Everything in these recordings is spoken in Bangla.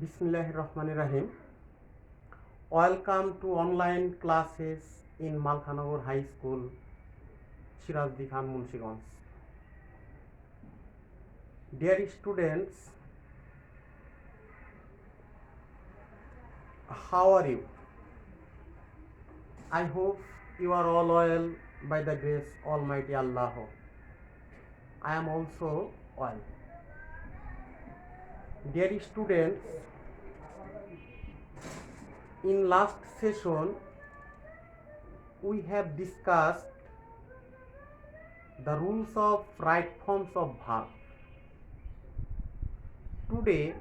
Bismillahirrahmanirrahim. Welcome to online classes in Malkhanagor High School, Shirazdi Khan, Munshigঞ্জ. Dear students, how are you? I hope you are all well by the grace Almighty Allah. I am also well. Dear students, in last session we have discussed the rules of right forms of verb. Today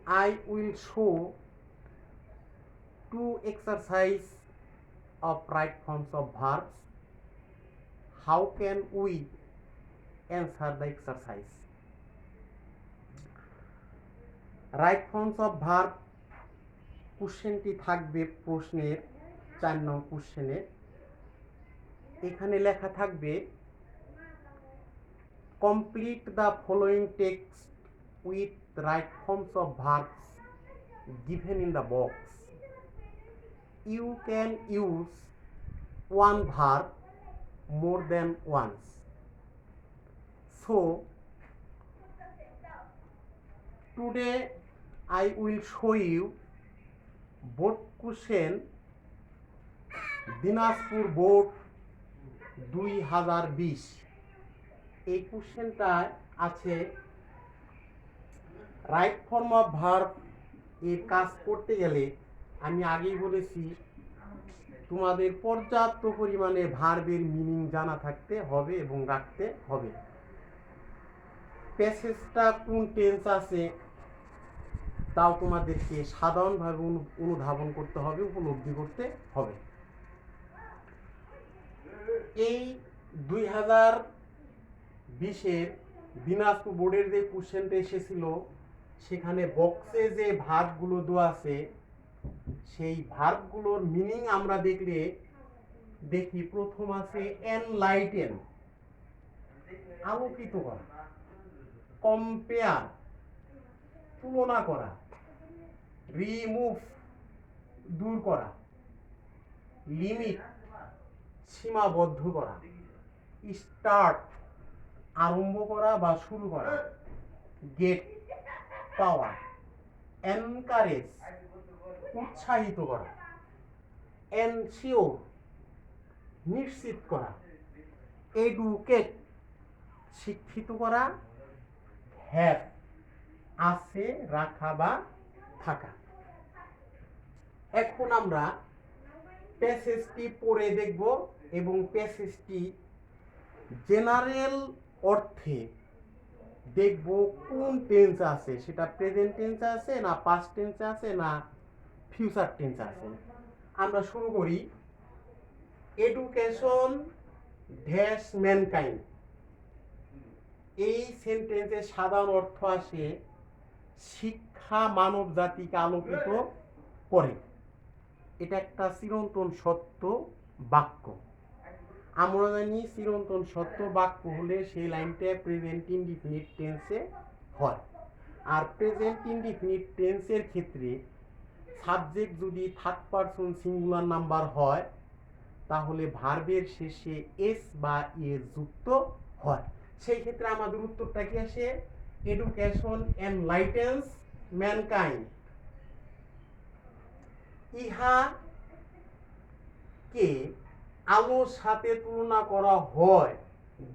I will show two exercises of right forms of verbs. How can we answer the exercise? Right forms of verb কোশ্চেনটি থাকবে প্রশ্নের 4 নং কোশ্চেনে। এখানে লেখা থাকবে complete the following text with right forms of verbs given in the box. You can use one verb more than once. So today I will show you board question Dinajpur board 2020। এই কোশ্চেনটা আছে রাইট ফর্ম অফ ভার্ব এর কাজ করতে গেলে আমি আগেই বলেছি তোমাদের পর্যাপ্ত পরিমাণে ভার্বের মিনিং জানা থাকতে হবে এবং রাখতে হবে। প্যাসেজটা কোন টেন্স আছে তাও তোমাদেরকে সাধারণভাবে অনুধাবন করতে হবে, উপলব্ধি করতে হবে। এই 2020-এর দিনাজপুর বোর্ডের যে কোশ্চেনটা এসেছিল সেখানে বক্সে যে ভার্বগুলো দেওয়া আছে সেই ভার্বগুলোর মিনিং আমরা দেখি। প্রথম আছে এনলাইটেন, আলোকিত করা, কম্পেয়ার, তুলনা করা, রিমুভ, দূর করা, লিমিট, সীমাবদ্ধ করা, স্টার্ট, আরম্ভ করা বা শুরু করা, গেট, পাওয়া, এনকারেজ, উৎসাহিত করা, এনশিওর, নিশ্চিত করা, এডুকেট, শিক্ষিত করা, হ্যাভ, আছে, রাখা বা থাকা। এখন আমরা প্যাসেজটি পড়ে দেখব এবং প্যাসেজটি জেনারেল অর্থে দেখব কোন টেন্স আছে, সেটা প্রেজেন্ট টেন্স আছে না পাস্ট টেন্স আছে না ফিউচার টেন্স আছে। আমরা শুরু করি। এডুকেশন ড্যাশ ম্যানকাইন্ড, এই সেন্টেন্সের সাধারণ অর্থ আসে শিক্ষা মানব জাতিকে আলোকিত করে। এটা একটা চিরন্তন সত্য বাক্য। আমরা জানি চিরন্তন সত্য বাক্য হলে সেই লাইনটা প্রেজেন্ট ইনডিফিনিট টেন্সে হয়। আর প্রেজেন্ট ইনডিফিনিট টেন্সের ক্ষেত্রে সাবজেক্ট যদি থার্ড পারসন সিঙ্গুলার নাম্বার হয় তাহলে ভার্বের শেষে এস বা এস যুক্ত হয়। সেই ক্ষেত্রে আমাদের উত্তরটা কি আসে? Education enlightens mankind. ইহাকে আলোর সাথে তুলনা করা হয়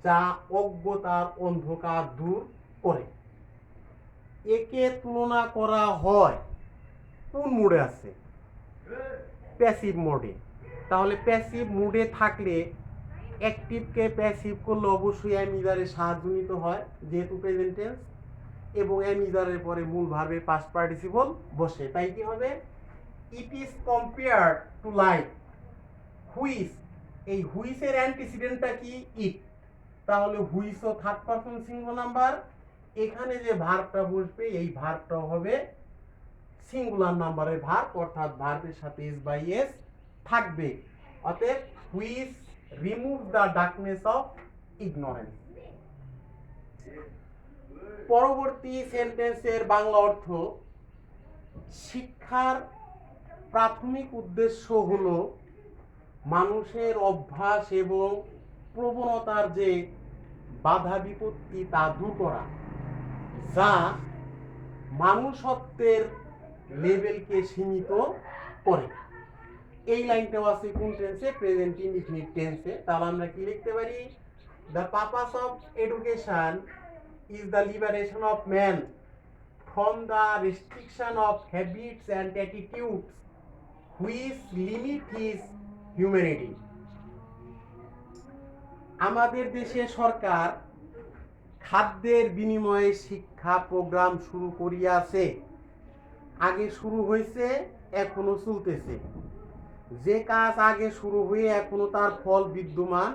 যা অজ্ঞতার অন্ধকার দূর করে। একে তুলনা করা হয় কোন মুডে আছে? প্যাসিভ মোডে। তাহলে প্যাসিভ মুডে থাকলে অ্যাক্টিভকে প্যাসিভ করলে অবশ্যই অ্যামিজারের সাহায্য নিতে হয় যেহেতু প্রেজেন্ট টেন্স, এবং অ্যামিজারের পরে মূল ভার্বের পাস্ট পার্টিসিপল বসে। তাই কি হবে? It is compared two light which, এই হুইচের অ্যান্টিসিডেন্টটা কি? ইট। তাহলে হুইচও থার্ড পারসন সিঙ্গুলার নাম্বার। এখানে যে ভার্বটা বসবে এই ভার্বটাও হবে সিঙ্গুলার নাম্বারের ভার্ব, অর্থাৎ ভার্বের সাথে এস বাই এস থাকবে। অতএব which remove the darkness of ignorance. পরবর্তী সেন্টেন্সের বাংলা অর্থ, শিক্ষার প্রাথমিক উদ্দেশ্য হলো মানুষের অভ্যাস এবং প্রবণতার যে বাধা বিপত্তি তা দূর করা, যা মানুষত্বের লেভেলকে সীমিত করে। এই লাইনটাও আছে কোন টেন্সে? প্রেজেন্ট ইনডিফিনিট টেন্সে। তাহলে আমরা কি লিখতে পারি? The purpose of education is the liberation of man from the restriction of habits and attitudes which limit his humanity. আমাদের দেশে সরকার খাদ্যের বিনিময়ে শিক্ষা প্রোগ্রাম শুরু করিয়াছে। আগে শুরু হয়েছে, এখনো চলতেছে। যে কাজ আগে শুরু হয়ে এখনো তার ফল বিদ্যমান,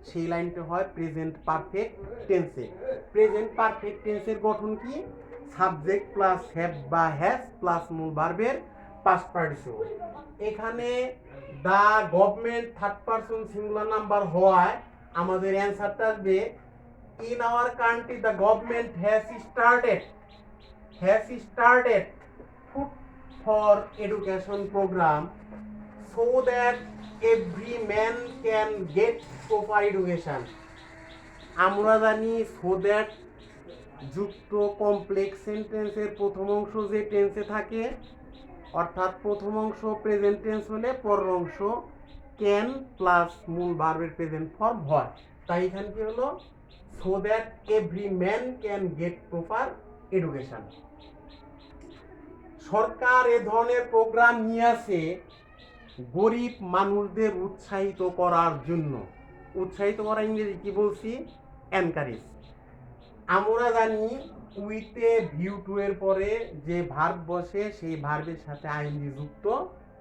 সেই লাইনটা হয় প্রেজেন্ট পারফেক্ট টেন্সে। প্রেজেন্ট পারফেক্ট টেন্সের গঠন কি? সাবজেক্ট প্লাস হ্যাভ বা হ্যাজ প্লাস মূল ভার্বের পাস্ট পার্টিসিপল। এখানে the government third person singular number হওয়ায় আমাদের অ্যান্সারটা আসবে, in our country the government has started food for education program so that every man can get proper education. আমরা জানি so that যুক্ত কমপ্লেক্স সেন্টেন্সের প্রথম অংশ যে টেন্সে থাকে, অর্থাৎ প্রথম অংশ প্রেজেন্ট টেন্স হলে পরের অংশ ক্যান প্লাস মূল ভার্বের প্রেজেন্ট ফর্ম হয়। তাই এখানে কি হলো? so that every man can get proper education. সরকার এ ধরনের প্রোগ্রাম নিয়ে আসে গরিব মানুষদের উৎসাহিত করার জন্য। উৎসাহিত করা ইংরেজি কি বলছি? এনকারেজ। আমরা জানি উইথ এ ভিউ টু এর পরে যে ভার্ব বসে সেই ভার্বের সাথে আইএনজি যুক্ত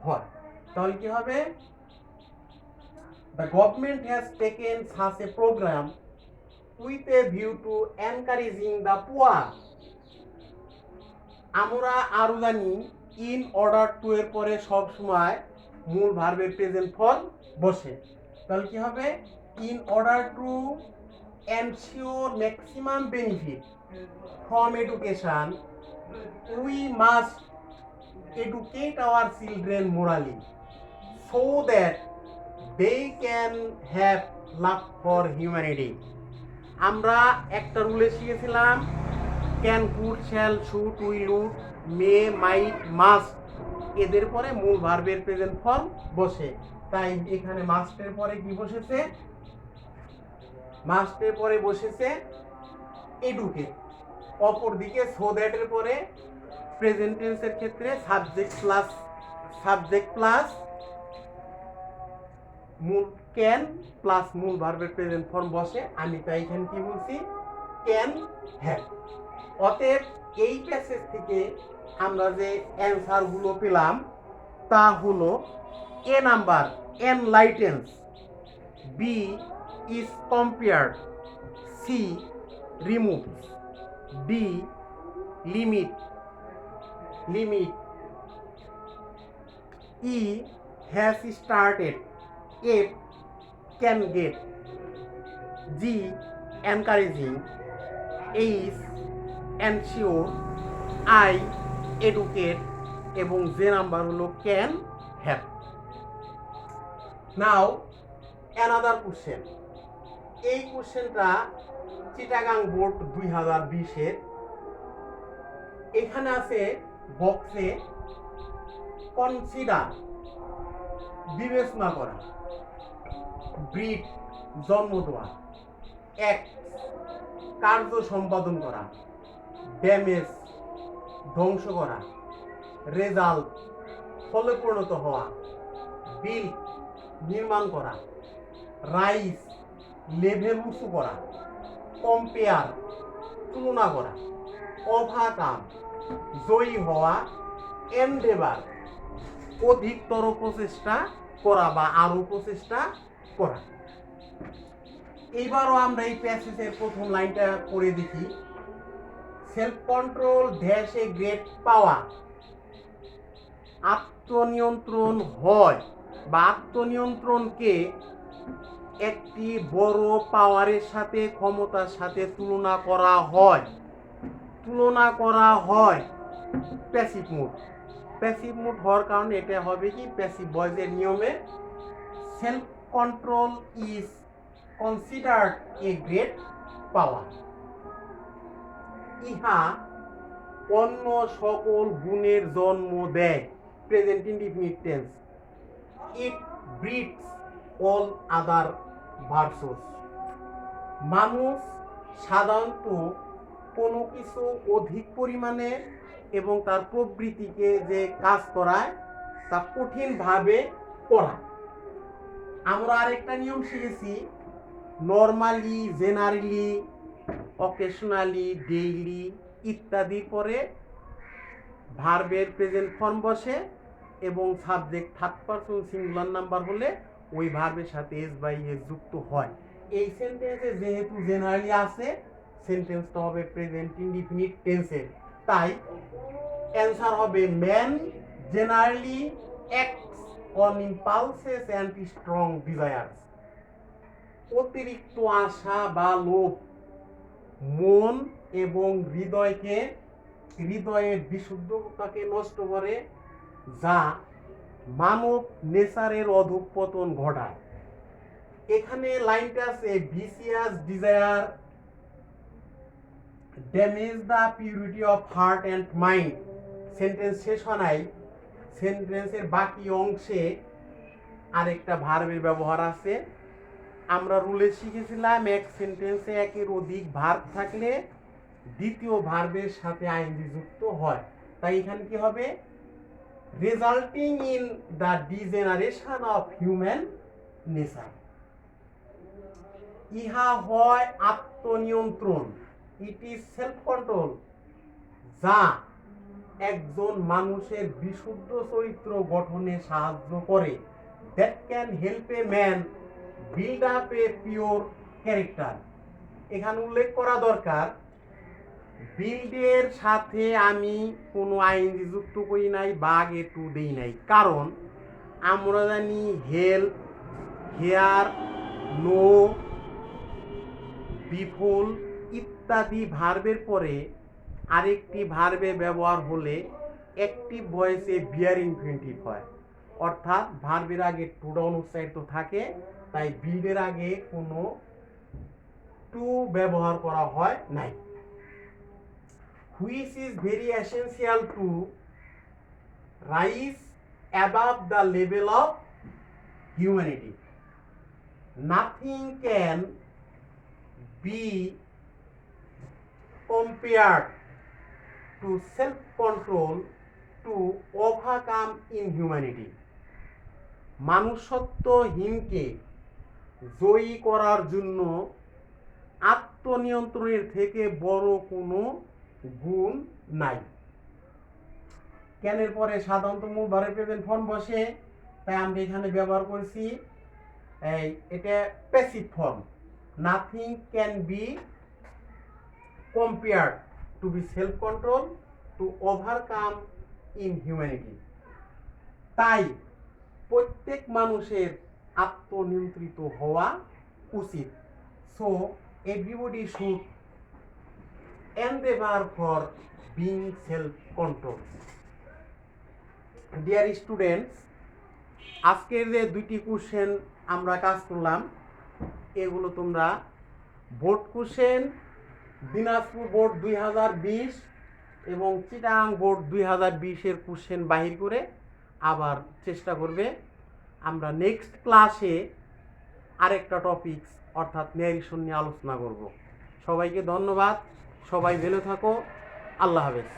হয়। তাহলে কি হবে? The government has taken such a program with a view to encouraging the poor. আমরা আরো জানি ইন অর্ডার টু এর পরে সব সময় মূল ভার্বের প্রেজেন্ট ফর্ম বসে। তাহলে কি হবে? In order to ensure maximum benefit from education we must educate our children morally so that they can have love for humanity. আমরা একটা রুলে শিখেছিলাম, can, could, shall, should, will, would, may, might, must, এদের পরে মূল ভার্বের প্রেজেন্ট ফর্ম বসে। তাই এখানে মাস্টের পরে কি বসেছে? মাস্টের পরে বসেছে এডুকেট। অপরদিকে সো দ্যাট এর পরে প্রেজেন্ট টেন্সের ক্ষেত্রে সাবজেক্ট প্লাস মূল ক্যান প্লাস মূল ভার্বের প্রেজেন্ট ফর্ম বসে। আমি তাই এখানে কি বলছি? Can have. অতএব এই প্যাসেজ থেকে আমরা যে অ্যান্সার গুলো পেলাম তা হলো, A number enlightens, B is compared, C removes, D limit, E has started, F can get, G encouraging, H ensure, I educate এবং যে নাম্বার হলো can have. Now another question. এই কোশ্চেনটা চিটাগাং বোর্ড 2020-এর। এখানে আছে বক্সে কনসিডার, বিবেচনা করা, ব্রিড জন্ম দেওয়া, অ্যাক্ট কার্য সম্পাদন করা, ড্যামেজ ধ্বংস করা, রেজাল্ট ফলে পরিণত হওয়া, বিল নির্মাণ করা, রাইস লেভেল উঁচু করা, কম্পেয়ার তুলনা করা, ওভারকাম জয়ী হওয়া, এন্ডেভার অধিকতর প্রচেষ্টা করা বা আরো প্রচেষ্টা করা। এইবারও আমরা এই প্যাসেজের প্রথম লাইনটা পড়ে দেখি। Self control dash a great power. আত্মনিয়ন্ত্রণ হয় বা আত্মনিয়ন্ত্রণকে একটি বড় পাওয়ারের সাথে, ক্ষমতার সাথে তুলনা করা হয়। তুলনা করা হয় প্যাসিভ মুড। প্যাসিভ মুড হওয়ার কারণে এটা হবে কি, প্যাসিভ ভয়েসের নিয়মে self control is considered A great পাওয়ার। ইহা অন্য সকল গুণের জন্ম দেয়, প্রেজেন্ট ইনডিফিনিট টেন্স। ইট ব্রিডস অল আদার ভার্চুস। মানুষ সাধারণত কোনো কিছু অধিক পরিমাণে এবং তার প্রবৃত্তিকে যে কাজ করায় তা কঠিনভাবে করা। আমরা আরেকটা নিয়ম শিখেছি, নর্মালি, জেনারেলি, অকেশনালি, ডেইলি ইত্যাদির পরে ভার্বের প্রেজেন্ট ফর্ম বসে এবং subject third person singular number হলে ওই ভার্বের সাথে এস বাই এস যুক্ত হয়। এই সেন্টেন্সে যেহেতু জেনারেলি আছে, সেন্টেন্সটা হবে প্রেজেন্ট ইনডিফিনিট টেন্সের। তাই অ্যান্সার হবে man generally acts on impulses and strong desires. অতিরিক্ত আশা বা লোভ মন এবং হৃদয়ের বিশুদ্ধতাকে নষ্ট করে, যা মানব নেচারের অধঃপতন ঘটায়। এখানে লাইনটা আছে, vicious desire damage the purity of heart and mind. Sentence শেষ হয় নাই, সেন্টেন্সের বাকি অংশে আরেকটা ভার্বের ব্যবহার আছে। আমরা রুলে শিখেছিলাম এক সেন্টেন্সে একের অধিক ভার্ব থাকলে দ্বিতীয় ভার্বের সাথে আইএনজি যুক্ত হয়। তাই এখানে কি হবে, resulting in the degeneration of human nature. ইহা হয় আত্মনিয়ন্ত্রণ, ইট ইজ সেলফ কন্ট্রোল, যা একজন মানুষের বিশুদ্ধ চরিত্র গঠনে সাহায্য করে। That can help a man build up a pure character. এখানে উল্লেখ করা দরকার, বিল্ডের সাথে আমি কোনো আইএনজি যুক্ত করি নাই বা আগে টু দেই নাই, কারণ আমরা জানি হেল্প, হেয়ার, নো, বিফল ইত্যাদি ভার্বের পরে আরেকটি ভার্বের ব্যবহার হলে অ্যাক্টিভ ভয়েসে বিয়ার ইনফিনিটিভ হয়, অর্থাৎ ভার্বের আগে টু ডাউন উচ্চারিত থাকে। তাই বিল্ডের আগে কোনো টু ব্যবহার করা হয় নাই। Which is very essential to rise above the level of humanity. Nothing can be compared to self-control to overcome inhumanity. মানুষত্বহীনকে জয়ী করার জন্য আত্মনিয়ন্ত্রণের থেকে বড় কোনো গুণ নাই। ক্যানের পরে সাধারণত মূল ভার্বের প্রেজেন্ট ফর্ম বসে, তাই আমরা এখানে ব্যবহার করেছি এটা passive form. Nothing can be compared to be self-control to overcome inhumanity. তাই প্রত্যেক মানুষের আত্মনিয়ন্ত্রিত হওয়া উচিত। So everybody should endeavor for being self-control. Dear students, আজকের যে দুইটি কোশ্চেন আমরা কাজ করলাম, এগুলো তোমরা বোর্ড কোশ্চেন দিনাজপুর বোর্ড 2020 এবং চিটাগাং বোর্ড 2020-এর কোশ্চেন বাহির করে আবার চেষ্টা করবে। আমরা নেক্সট ক্লাসে আরেকটা টপিকস অর্থাৎ ন্যারেশন নিয়ে আলোচনা করব। সবাইকে ধন্যবাদ, সবাই ভালো থাকো, আল্লাহ হাফেজ।